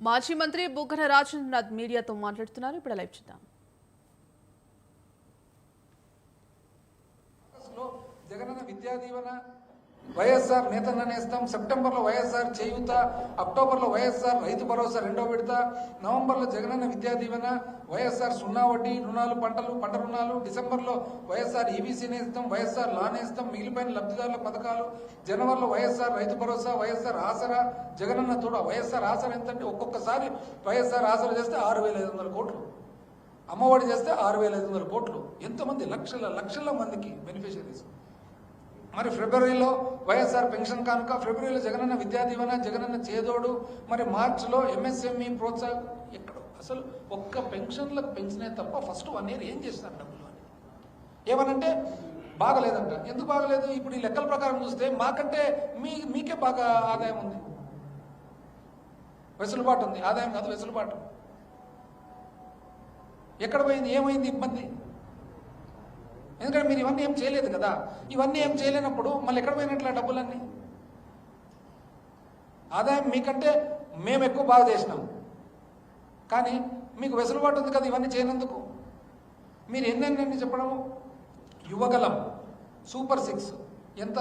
మాజీ మంత్రి బుగ్గన రాజేంద్రనాథ్ మీడియాతో మాట్లాడుతున్నారు. ఇప్పుడు లైవ్ చూద్దాం. జగనన్న విద్యా దీవెన, వైఎస్ఆర్ నేతన్న నేస్తం, సెప్టెంబర్లో వైఎస్ఆర్ చేయూత, అక్టోబర్లో వైఎస్ఆర్ రైతు భరోసా రెండో విడత, నవంబర్లో జగనన్న విద్యా దీవెన, వైఎస్ఆర్ సున్నా వడ్డీ రుణాలు పంట రుణాలు, డిసెంబర్లో వైఎస్ఆర్ ఈబీసీ నేస్తం, వైఎస్ఆర్ లా నేస్తం, మిగిలిపోయిన లబ్ధిదారుల పథకాలు, జనవరిలో వైఎస్ఆర్ రైతు భరోసా, వైఎస్ఆర్ ఆసరా, జగనన్న తోడ. వైఎస్ఆర్ ఆసరా ఎంతంటే ఒక్కొక్కసారి వైఎస్ఆర్ ఆసరా చేస్తే 6,500 కోట్లు, అమ్మఒడి చేస్తే 6,500 కోట్లు. ఎంతమంది లక్షల మందికి బెనిఫిషరీస్. మరి ఫిబ్రవరిలో వైఎస్ఆర్ పెన్షన్ కానుక, ఫిబ్రవరిలో జగనన్న విద్యా దీవెన, జగనన్న చేదోడు, మరి మార్చిలో ఎంఎస్ఎంఈ ప్రోత్సాహం. ఎక్కడ అసలు ఒక్క పెన్షన్లకు పెంచినే తప్ప ఫస్ట్ 1 year ఏం చేస్తున్నారు డబ్బులు అని ఏమనంటే బాగలేదంట. ఎందుకు బాగలేదు? ఇప్పుడు ఈ లెక్కల ప్రకారం చూస్తే మాకంటే మీకే బాగా ఆదాయం ఉంది, వెసులుబాటు ఉంది. ఆదాయం కాదు, వెసులుబాటు. ఎక్కడ పోయింది? ఏమైంది ఇబ్బంది? ఎందుకంటే మీరు ఇవన్నీ ఏం చేయలేదు కదా. ఇవన్నీ ఏం చేయలేనప్పుడు మళ్ళీ ఎక్కడ పోయినట్ల డబ్బులన్నీ? ఆదాయం మీకంటే మేము ఎక్కువ బాగా చేసినాం, కానీ మీకు వెసులుబాటు ఉంది కదా ఇవన్నీ చేయనందుకు. మీరు ఎన్నెన్ని చెప్పడము. యువగలం, సూపర్ 6 ఎంత?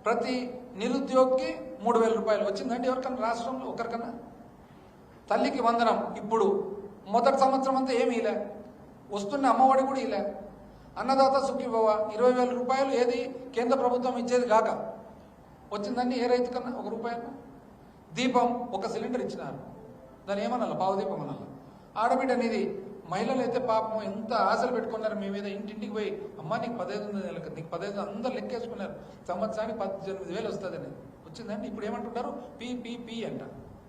ప్రతి నిరుద్యోగికి 3,000 రూపాయలు వచ్చిందండి ఎవరికన్నా రాష్ట్రంలో ఒకరికన్నా? తల్లికి వందనం ఇప్పుడు మొదటి సంవత్సరం అంతా ఏమీ ఇలా వస్తున్న అమ్మఒడి కూడా ఇలా. అన్నదాత సుఖీభవ 20,000 రూపాయలు ఏది కేంద్ర ప్రభుత్వం ఇచ్చేది కాక వచ్చిందండి ఏ రైతు కన్నా 1 రూపాయలు. దీపం 1 సిలిండర్ ఇచ్చినారు, దాన్ని ఏమనాలి? పావుదీపం అనాలి. ఆడబిడ్డ అనేది మహిళలు అయితే పాపం ఎంత ఆశలు పెట్టుకున్నారు మీ మీద. ఇంటింటికి పోయి అమ్మ నీకు 15,000 నెలకు, నీకు 15,000 అందరు లెక్కేసుకున్నారు. సంవత్సరానికి 18,000 వస్తుందని వచ్చిందండి. ఇప్పుడు ఏమంటున్నారు? పీ అంట.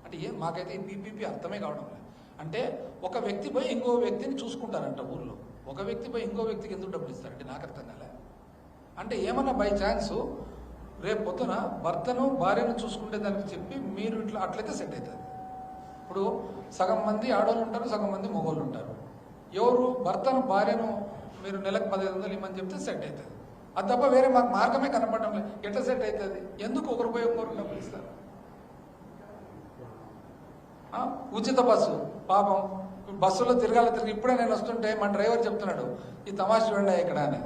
అంటే ఏం మాకైతే ఈ పీపీపీ అర్థమే కావడం లేదు. అంటే ఒక వ్యక్తి పోయి ఇంకో వ్యక్తిని చూసుకుంటారంట ఊర్లో. ఒక వ్యక్తి పోయి ఇంకో వ్యక్తికి ఎందుకు డబ్బులు ఇస్తారంటే నాకు అర్థం కాలే. అంటే ఏమన్నా బై ఛాన్స్ రేపు పొద్దున భర్తను భార్యను చూసుకుంటే దానికి చెప్పి మీరు ఇట్లా అట్లయితే సెట్ అవుతుంది. ఇప్పుడు సగం మంది ఆడవాళ్ళు ఉంటారు, సగం మంది మగవాళ్ళు ఉంటారు. ఎవరు భర్తను భార్యను మీరు నెలకు 15,000 ఇమ్మని చెప్తే సెట్ అవుతుంది. అది తప్ప వేరే మాకు మార్గమే కనపడడం లేదు. ఎట్లా సెట్ అవుతుంది? ఎందుకు ఒకరు పోయి ఒకరు డబ్బులు ఇస్తారు? ఉచిత బస్సు పాపం బస్సులో తిరిగి ఇప్పుడే నేను వస్తుంటే మా డ్రైవర్ చెప్తున్నాడు ఈ తమాషా చూడండి ఇక్కడ అని.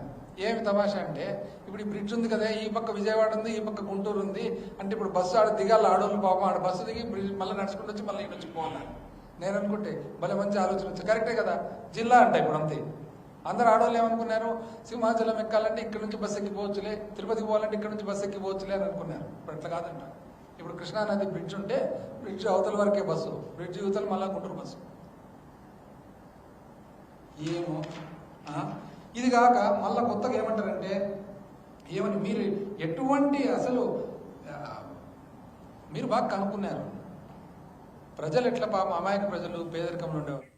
ఏమి తమాషా అంటే ఇప్పుడు ఈ బ్రిడ్జ్ ఉంది కదా, ఈ పక్క విజయవాడ ఉంది, ఈ పక్క గుంటూరు ఉంది. అంటే ఇప్పుడు బస్సు ఆడ దిగాలి, ఆడోళ్ళు పాపం ఆడ బస్సు దిగి బ్రిడ్జ్ మళ్ళీ నడుచుకుంటూ వచ్చి మళ్ళీ వచ్చి పోవాలి. నేను అనుకుంటే భలే మంచి ఆలోచన వచ్చి కరెక్టే కదా. జిల్లా అంటే ఇప్పుడు అంతే. అందరు ఆడవాళ్ళు ఏమనుకున్నారు? సింహాచలం ఎక్కాలంటే ఇక్కడ నుంచి బస్సు ఎక్కిపోవచ్చులే, తిరుపతికి పోవాలంటే ఇక్కడ నుంచి బస్సు ఎక్కిపోవచ్చులే అని అనుకున్నారు. ఇప్పుడు అట్లా కాదంట. ఇప్పుడు కృష్ణానది బ్రిడ్జ్ ఉంటే బ్రిడ్జ్ అవతల వరకే బస్సు, బ్రిడ్జ్ యువతలు మళ్ళా గుంటూరు బస్సు. ఏమో ఇది కాక మళ్ళా కొత్తగా ఏమంటారంటే ఏమని మీరు ఎటువంటి అసలు మీరు బాగా కనుక్కున్నారు. ప్రజలు ఎట్లా పాపం అమాయక ప్రజలు పేదరికంలో ఉండేవారు.